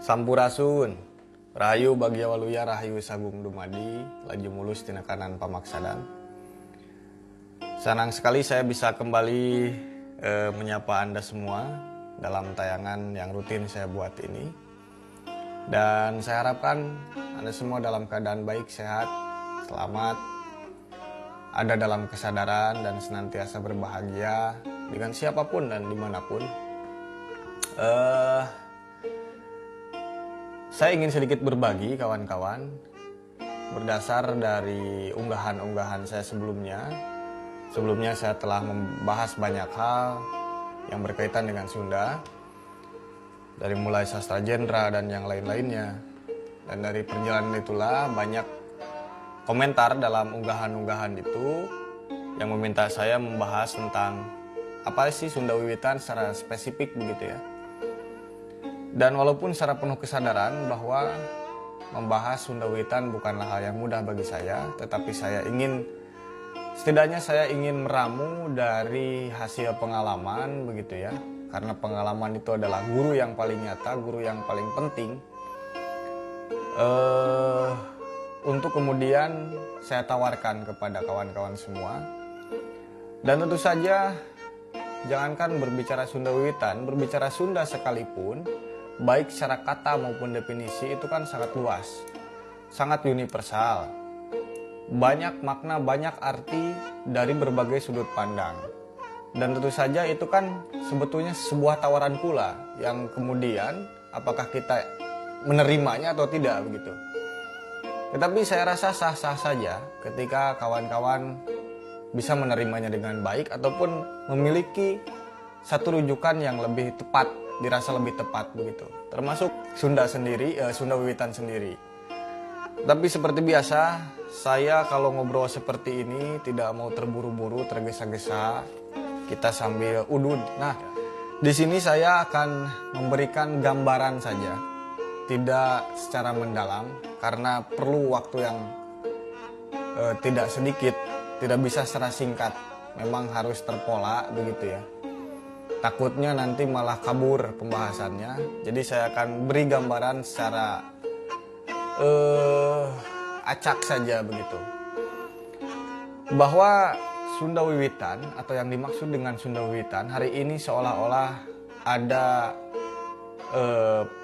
Sampurasun, Rahayu Bagya Waluya Rahayu Sagung Dumadi, Laju Mulus Tina Kanan Pamaksadan. Senang sekali saya bisa kembali menyapa Anda semua dalam tayangan yang rutin saya buat ini. Dan saya harapkan Anda semua dalam keadaan baik, sehat, selamat, ada dalam kesadaran dan senantiasa berbahagia dengan siapapun dan dimanapun. Saya ingin sedikit berbagi kawan-kawan berdasar dari unggahan-unggahan saya sebelumnya. Sebelumnya saya telah membahas banyak hal yang berkaitan dengan Sunda, dari mulai sastra jendra dan yang lain-lainnya. Dan dari perjalanan itulah banyak komentar dalam unggahan-unggahan itu yang meminta saya membahas tentang apa sih Sunda Wiwitan secara spesifik begitu ya. Dan walaupun secara penuh kesadaran bahwa membahas Sunda Wiwitan bukanlah hal yang mudah bagi saya, tetapi setidaknya saya ingin meramu dari hasil pengalaman begitu ya. Karena pengalaman itu adalah guru yang paling nyata, guru yang paling penting. Untuk kemudian saya tawarkan kepada kawan-kawan semua. Dan tentu saja jangankan berbicara Sunda Wiwitan, berbicara Sunda sekalipun, baik secara kata maupun definisi itu kan sangat luas, sangat universal. Banyak makna, banyak arti dari berbagai sudut pandang. Dan tentu saja itu kan sebetulnya sebuah tawaran pula yang kemudian apakah kita menerimanya atau tidak begitu. Tetapi saya rasa sah-sah saja ketika kawan-kawan bisa menerimanya dengan baik ataupun memiliki satu rujukan yang lebih tepat, dirasa lebih tepat begitu. Termasuk Sunda Wiwitan sendiri. Tapi seperti biasa, saya kalau ngobrol seperti ini tidak mau terburu-buru, tergesa-gesa. Kita sambil udud. Nah, di sini saya akan memberikan gambaran saja, tidak secara mendalam, karena perlu waktu yang tidak sedikit, tidak bisa secara singkat. Memang harus terpola begitu ya. Takutnya nanti malah kabur pembahasannya. Jadi saya akan beri gambaran secara acak saja begitu. Bahwa Sunda Wiwitan atau yang dimaksud dengan Sunda Wiwitan hari ini seolah-olah ada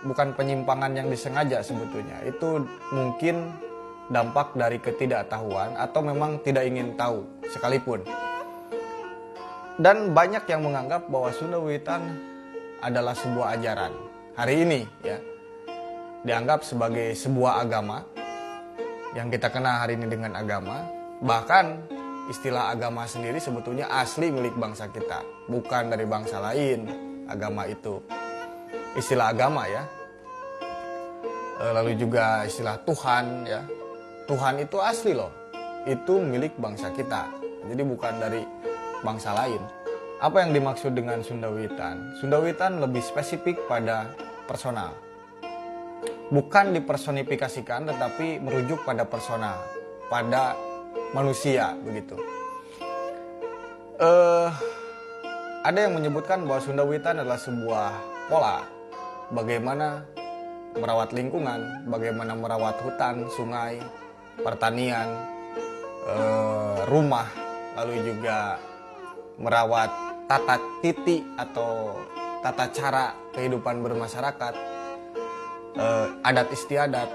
bukan penyimpangan yang disengaja sebetulnya. Itu mungkin dampak dari ketidaktahuan atau memang tidak ingin tahu sekalipun. Dan banyak yang menganggap bahwa Sunda Wiwitan adalah sebuah ajaran. Hari ini ya, dianggap sebagai sebuah agama yang kita kenal hari ini dengan agama. Bahkan istilah agama sendiri sebetulnya asli milik bangsa kita, bukan dari bangsa lain. Agama itu istilah agama ya. Lalu juga istilah Tuhan ya. Tuhan itu asli loh. Itu milik bangsa kita. Jadi bukan dari bangsa lain. Apa yang dimaksud dengan Sunda Wiwitan? Sunda Wiwitan lebih spesifik pada personal. Bukan dipersonifikasikan tetapi merujuk pada personal, pada manusia begitu. Ada yang menyebutkan bahwa Sunda Wiwitan adalah sebuah pola bagaimana merawat lingkungan, bagaimana merawat hutan, sungai, pertanian, rumah, lalu juga merawat tata titi atau tata cara kehidupan bermasyarakat, adat istiadat,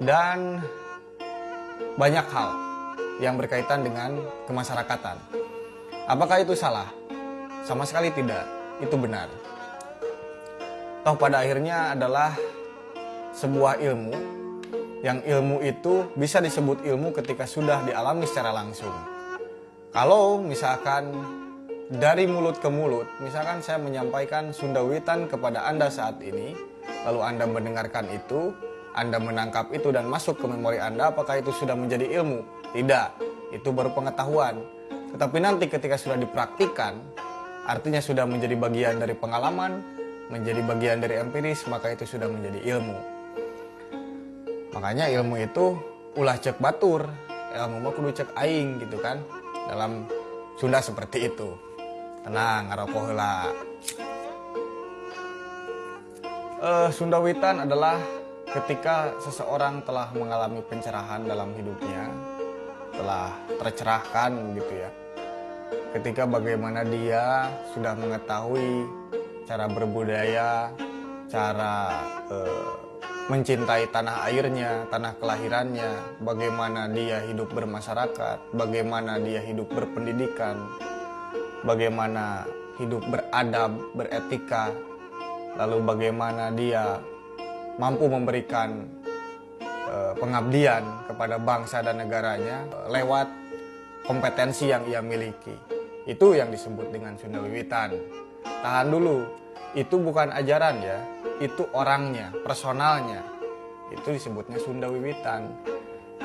dan banyak hal yang berkaitan dengan kemasyarakatan. Apakah itu salah? Sama sekali tidak, itu benar. Toh pada akhirnya adalah sebuah ilmu, yang ilmu itu bisa disebut ilmu ketika sudah dialami secara langsung. Kalau misalkan dari mulut ke mulut, misalkan saya menyampaikan Sunda Wiwitan kepada Anda saat ini, lalu Anda mendengarkan itu, Anda menangkap itu dan masuk ke memori Anda, apakah itu sudah menjadi ilmu? Tidak, itu baru pengetahuan. Tetapi nanti ketika sudah dipraktikkan, artinya sudah menjadi bagian dari pengalaman, menjadi bagian dari empiris, maka itu sudah menjadi ilmu. Makanya ilmu itu ulah cek batur, ilmu mah kudu cek aing gitu kan. Dalam Sunda seperti itu. Tenang, ngarokok heula. Sundawitan adalah ketika seseorang telah mengalami pencerahan dalam hidupnya, telah tercerahkan gitu ya. Ketika bagaimana dia sudah mengetahui cara berbudaya, cara mencintai tanah airnya, tanah kelahirannya, bagaimana dia hidup bermasyarakat, bagaimana dia hidup berpendidikan, bagaimana hidup beradab, beretika, lalu bagaimana dia mampu memberikan pengabdian kepada bangsa dan negaranya lewat kompetensi yang ia miliki. Itu yang disebut dengan Sundawiwitan. Tahan dulu, itu bukan ajaran ya, itu orangnya, personalnya. Itu disebutnya Sundawiwitan.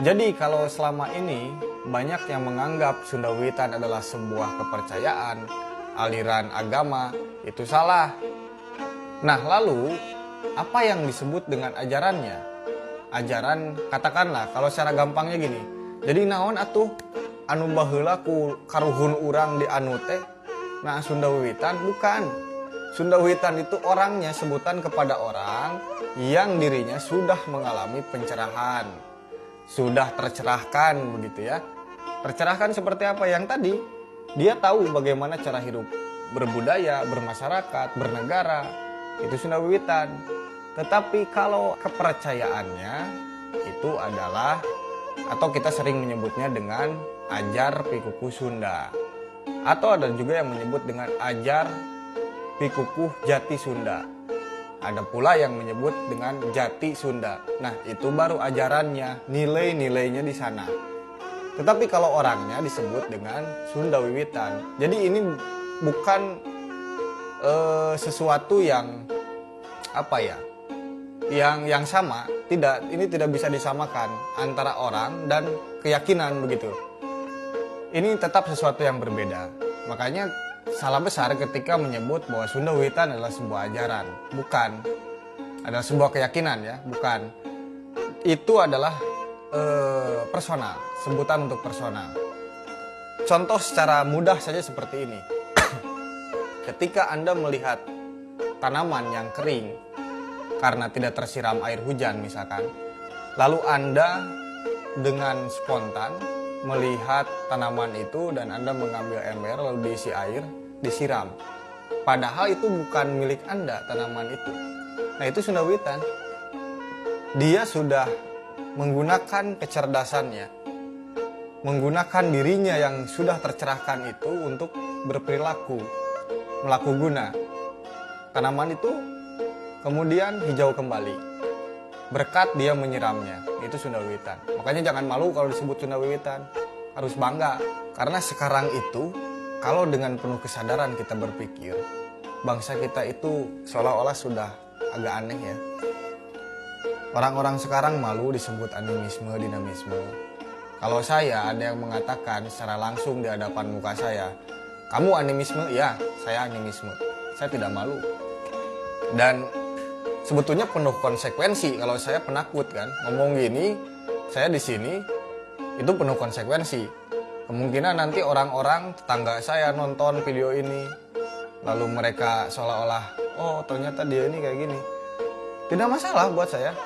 Jadi kalau selama ini banyak yang menganggap Sundawiwitan adalah sebuah kepercayaan, aliran agama, itu salah. Nah lalu, apa yang disebut dengan ajarannya? Ajaran, katakanlah, kalau secara gampangnya gini. Jadi naon atuh, anu baheula ku karuhun urang di anu teh, nah Sundawiwitan bukan. Sundawiwitan itu orangnya, sebutan kepada orang yang dirinya sudah mengalami pencerahan. Sudah tercerahkan begitu ya. Tercerahkan seperti apa? Yang tadi, dia tahu bagaimana cara hidup berbudaya, bermasyarakat, bernegara. Itu Sundawiwitan. Tetapi kalau kepercayaannya itu adalah, atau kita sering menyebutnya dengan ajar Pikukuh Sunda, atau ada juga yang menyebut dengan ajar Pikukuh Jati Sunda. Ada pula yang menyebut dengan Jati Sunda. Nah, itu baru ajarannya, nilai-nilainya di sana. Tetapi kalau orangnya disebut dengan Sundawiwitan. Jadi ini bukan sesuatu yang apa ya? Yang sama, tidak, ini tidak bisa disamakan antara orang dan keyakinan begitu. Ini tetap sesuatu yang berbeda. Makanya salah besar ketika menyebut bahwa Sundawiwitan adalah sebuah ajaran, bukan. Adalah sebuah keyakinan ya, bukan. Itu adalah personal, sebutan untuk personal. Contoh secara mudah saja seperti ini. Ketika Anda melihat tanaman yang kering karena tidak tersiram air hujan misalkan, lalu Anda dengan spontan melihat tanaman itu dan Anda mengambil ember lalu diisi air, disiram. Padahal itu bukan milik Anda, tanaman itu. Nah itu Sundawiwitan. Dia sudah menggunakan kecerdasannya, menggunakan dirinya yang sudah tercerahkan itu untuk berperilaku, melaku guna. Tanaman itu kemudian hijau kembali. Berkat dia menyiramnya. Itu Sundawiwitan. Makanya jangan malu kalau disebut Sundawiwitan. Harus bangga. Karena sekarang itu, kalau dengan penuh kesadaran kita berpikir, bangsa kita itu seolah-olah sudah agak aneh ya. Orang-orang sekarang malu disebut animisme, dinamisme. Kalau saya, ada yang mengatakan secara langsung di hadapan muka saya, kamu animisme? Ya, saya animisme. Saya tidak malu. Dan sebetulnya penuh konsekuensi kalau saya penakut kan. Ngomong gini, saya di sini, itu penuh konsekuensi. Kemungkinan nanti orang-orang tetangga saya nonton video ini, lalu mereka seolah-olah, oh ternyata dia ini kayak gini. Tidak masalah buat saya.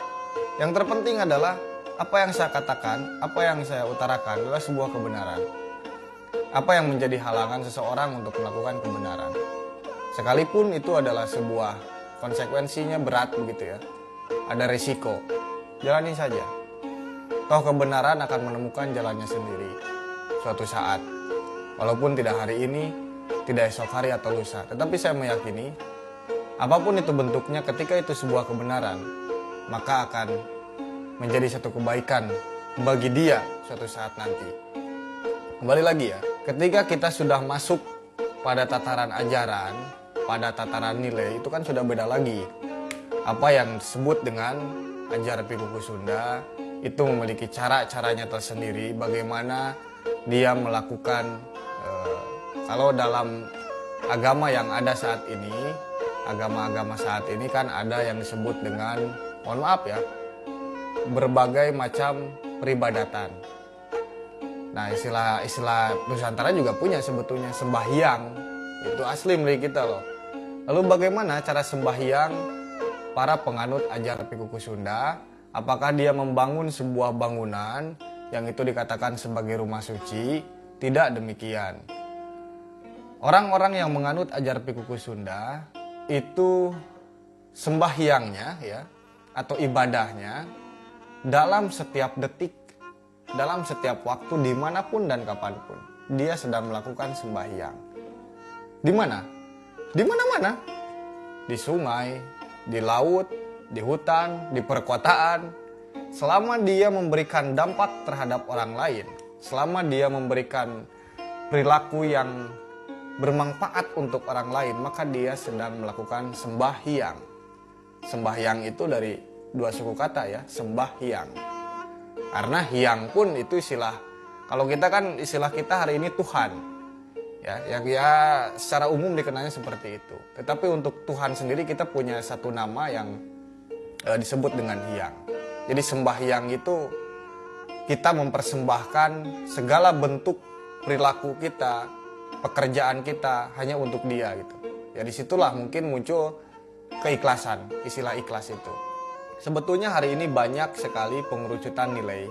Yang terpenting adalah apa yang saya katakan, apa yang saya utarakan adalah sebuah kebenaran. Apa yang menjadi halangan seseorang untuk melakukan kebenaran. Sekalipun itu adalah sebuah konsekuensinya berat begitu ya. Ada risiko. Jalani saja. Toh kebenaran akan menemukan jalannya sendiri suatu saat. Walaupun tidak hari ini, tidak esok hari atau lusa. Tetapi saya meyakini apapun itu bentuknya, ketika itu sebuah kebenaran, maka akan menjadi satu kebaikan bagi dia suatu saat nanti. Kembali lagi ya, ketika kita sudah masuk pada tataran ajaran, pada tataran nilai, itu kan sudah beda lagi. Apa yang disebut dengan ajaran Pikukuh Sunda, itu memiliki cara-caranya tersendiri, bagaimana dia melakukan, kalau dalam agama yang ada saat ini, agama-agama saat ini kan ada yang disebut dengan, mohon maaf ya, berbagai macam peribadatan. Nah istilah Nusantara juga punya sebetulnya sembahyang, itu asli milik kita loh. Lalu bagaimana cara sembahyang para penganut ajar Pikuku Sunda, apakah dia membangun sebuah bangunan yang itu dikatakan sebagai rumah suci? Tidak demikian. Orang-orang yang menganut ajar Pikuku Sunda itu sembahyangnya ya, atau ibadahnya dalam setiap detik, dalam setiap waktu, dimanapun dan kapanpun dia sedang melakukan sembahyang. Di mana? Di mana-mana. Di sungai, di laut, di hutan, di perkotaan. Selama dia memberikan dampak terhadap orang lain, selama dia memberikan perilaku yang bermanfaat untuk orang lain, maka dia sedang melakukan sembahyang. Sembahyang itu dari dua suku kata ya, sembahyang. Karena hyang pun itu istilah, kalau kita kan istilah kita hari ini Tuhan. Ya secara umum dikenalnya seperti itu. Tetapi untuk Tuhan sendiri kita punya satu nama yang disebut dengan hyang. Jadi sembahyang itu kita mempersembahkan segala bentuk perilaku kita, pekerjaan kita hanya untuk Dia gitu. Ya disitulah mungkin muncul keikhlasan, istilah ikhlas itu. Sebetulnya hari ini banyak sekali pengerucutan nilai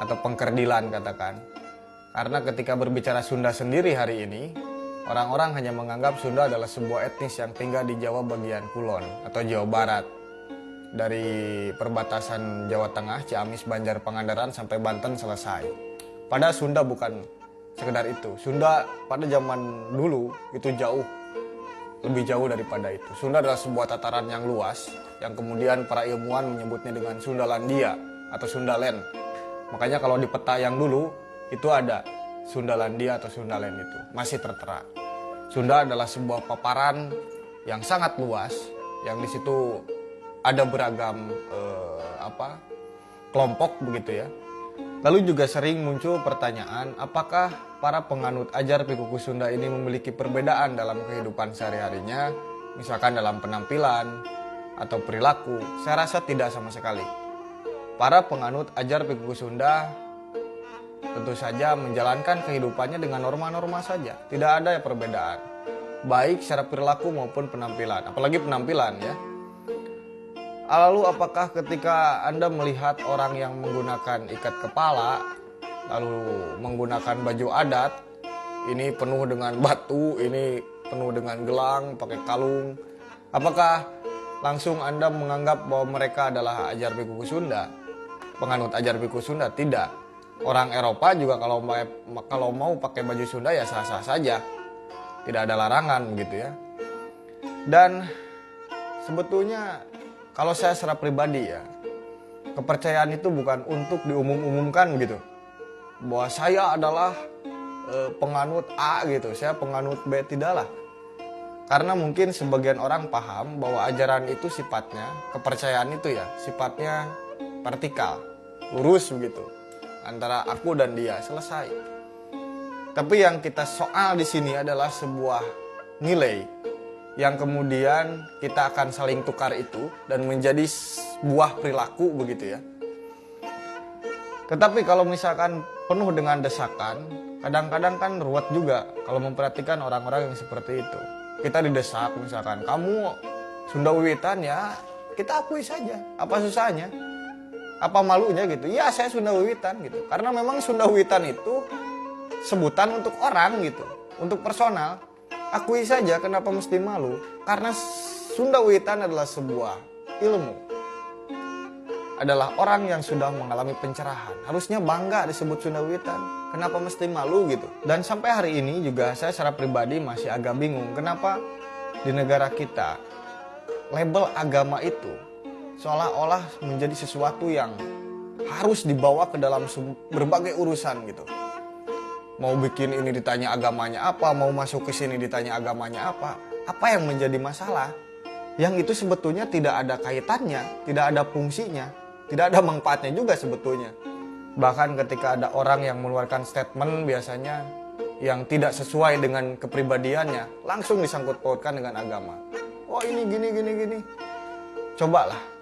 atau pengkerdilan katakan. Karena ketika berbicara Sunda sendiri hari ini, orang-orang hanya menganggap Sunda adalah sebuah etnis yang tinggal di Jawa bagian kulon atau Jawa Barat. Dari perbatasan Jawa Tengah, Ciamis, Banjar, Pangandaran sampai Banten selesai. Padahal Sunda bukan sekedar itu. Sunda pada zaman dulu itu jauh, lebih jauh daripada itu. Sunda adalah sebuah tataran yang luas, yang kemudian para ilmuwan menyebutnya dengan Sundalandia atau Sundaland. Makanya kalau di peta yang dulu, itu ada Sundalandia atau Sundaland itu, masih tertera. Sunda adalah sebuah paparan yang sangat luas, yang di situ ada beragam kelompok begitu ya. Lalu juga sering muncul pertanyaan, apakah para penganut ajar Pikuku Sunda ini memiliki perbedaan dalam kehidupan sehari-harinya, misalkan dalam penampilan atau perilaku? Saya rasa tidak sama sekali. Para penganut ajar Pikuku Sunda tentu saja menjalankan kehidupannya dengan norma-norma saja. Tidak ada perbedaan, baik secara perilaku maupun penampilan, apalagi penampilan ya. Lalu apakah ketika Anda melihat orang yang menggunakan ikat kepala, lalu menggunakan baju adat, ini penuh dengan batu, ini penuh dengan gelang, pakai kalung, apakah langsung Anda menganggap bahwa mereka adalah ajar Pikuku Sunda, penganut ajar Pikuku Sunda? Tidak. Orang Eropa juga kalau mau pakai baju Sunda ya sah-sah saja, tidak ada larangan gitu ya. Dan sebetulnya kalau saya secara pribadi ya, kepercayaan itu bukan untuk diumum-umumkan gitu, bahwa saya adalah penganut A gitu, saya penganut B, tidaklah. Karena mungkin sebagian orang paham bahwa ajaran itu sifatnya, kepercayaan itu ya sifatnya vertikal, lurus begitu, antara aku dan dia, selesai. Tapi yang kita soal di sini adalah sebuah nilai yang kemudian kita akan saling tukar itu dan menjadi buah perilaku begitu ya. Tetapi kalau misalkan penuh dengan desakan, kadang-kadang kan ruwet juga kalau memperhatikan orang-orang yang seperti itu. Kita didesak misalkan, kamu Sunda Wiwitan ya, kita akui saja. Apa susahnya? Apa malunya gitu? Ya saya Sunda Wiwitan gitu. Karena memang Sunda Wiwitan itu sebutan untuk orang gitu, untuk personal. Akui saja, kenapa mesti malu? Karena Sunda Wiwitan adalah sebuah ilmu. Adalah orang yang sudah mengalami pencerahan. Harusnya bangga disebut Sunda Wiwitan. Kenapa mesti malu gitu? Dan sampai hari ini juga saya secara pribadi masih agak bingung. Kenapa di negara kita label agama itu seolah-olah menjadi sesuatu yang harus dibawa ke dalam berbagai urusan gitu. Mau bikin ini ditanya agamanya apa, mau masuk ke sini ditanya agamanya apa. Apa yang menjadi masalah? Yang itu sebetulnya tidak ada kaitannya, tidak ada fungsinya, tidak ada manfaatnya juga sebetulnya. Bahkan ketika ada orang yang mengeluarkan statement biasanya yang tidak sesuai dengan kepribadiannya, langsung disangkut pautkan dengan agama. Oh ini gini. Cobalah.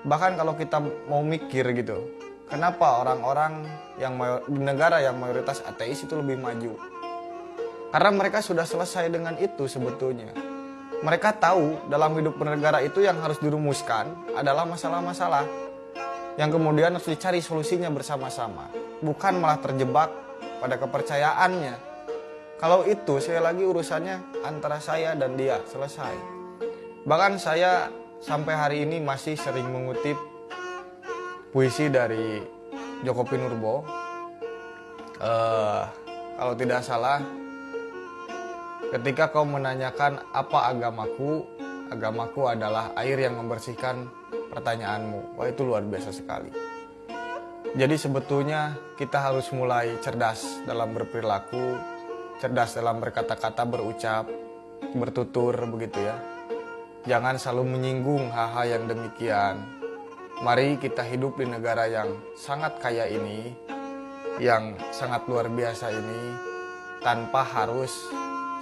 Bahkan kalau kita mau mikir gitu, kenapa orang-orang yang di negara yang mayoritas ateis itu lebih maju? Karena mereka sudah selesai dengan itu sebetulnya. mereka tahu dalam hidup bernegara itu yang harus dirumuskan adalah masalah-masalah yang kemudian harus dicari solusinya bersama-sama, bukan malah terjebak pada kepercayaannya. Kalau itu sekali lagi urusannya antara saya dan dia, selesai. Bahkan saya sampai hari ini masih sering mengutip puisi dari Djoko Pinurbo. Kalau tidak salah, ketika kau menanyakan apa agamaku, agamaku adalah air yang membersihkan pertanyaanmu. Wah, itu luar biasa sekali. Jadi sebetulnya kita harus mulai cerdas dalam berperilaku, cerdas dalam berkata-kata, berucap, bertutur, begitu ya. Jangan selalu menyinggung hal-hal yang demikian. Mari kita hidup di negara yang sangat kaya ini, yang sangat luar biasa ini, tanpa harus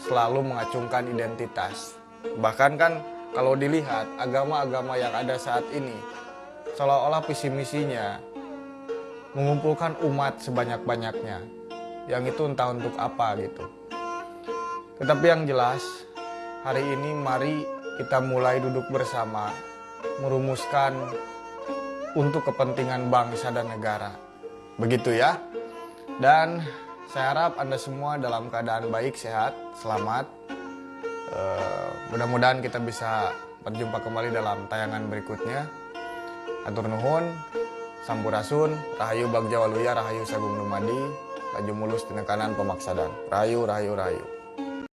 selalu mengacungkan identitas. Bahkan kan kalau dilihat agama-agama yang ada saat ini, seolah-olah visi misinya mengumpulkan umat sebanyak-banyaknya. Yang itu entah untuk apa gitu. Tetapi yang jelas, hari ini mari kita mulai duduk bersama, merumuskan untuk kepentingan bangsa dan negara. Begitu ya. Dan saya harap Anda semua dalam keadaan baik, sehat, selamat. Mudah-mudahan kita bisa berjumpa kembali dalam tayangan berikutnya. Atur nuhun, sampurasun, rahayu bagja waluya, rahayu sagung dumadi, laju mulus tinekanan pemaksadan. Rahayu, rahayu, rahayu.